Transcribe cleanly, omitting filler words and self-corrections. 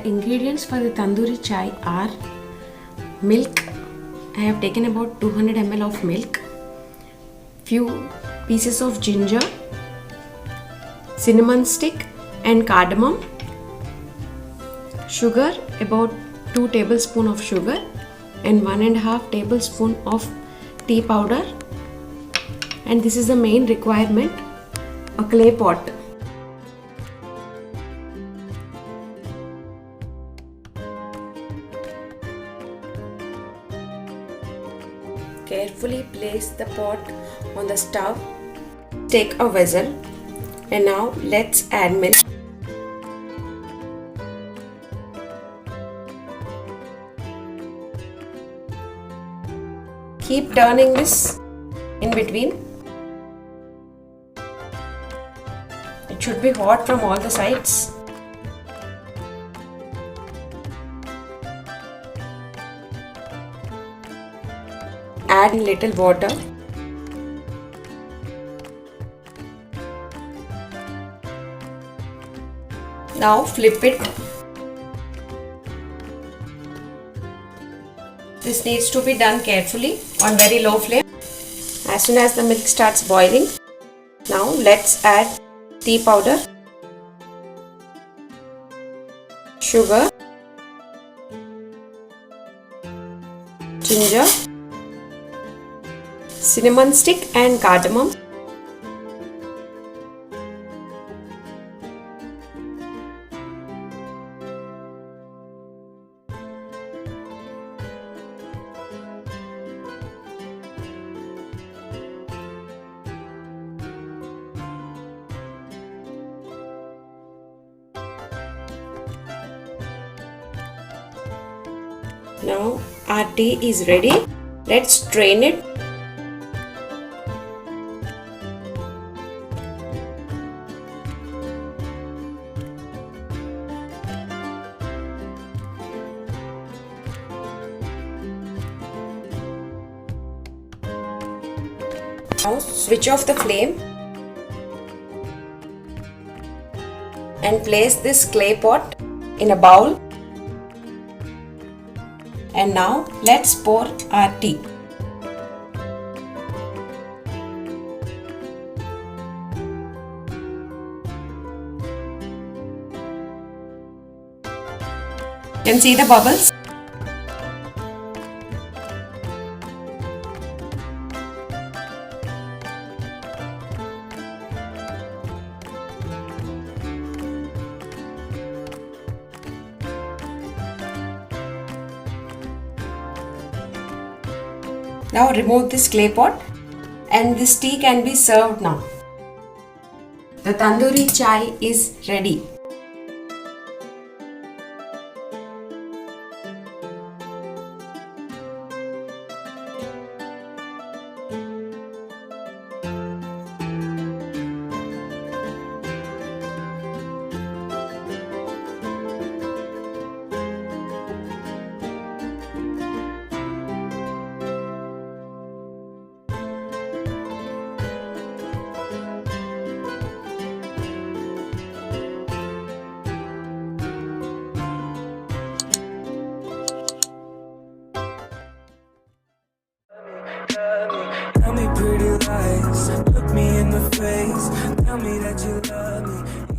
The ingredients for the tandoori chai are milk. I have taken about 200 ml of milk, few pieces of ginger, cinnamon stick and cardamom, sugar, about 2 tablespoons of sugar and 1.5 tablespoon of tea powder, and this is the main requirement, a clay pot. Carefully place the pot on the stove. Take a vessel and now let's add milk. Keep turning this in between. It should be hot from all the sides. Add little water. Now flip it. This needs to be done carefully on very low flame. As soon as the milk starts boiling, now let's add tea powder, sugar, ginger, cinnamon stick and cardamom. Now our tea is ready. Let's strain it. Now switch off the flame and place this clay pot in a bowl. And now let's pour our tea. You can see the bubbles. Now remove this clay pot and this tea can be served now. The tandoori chai is ready. Tell me pretty lies, look me in the face. Tell me that you love me.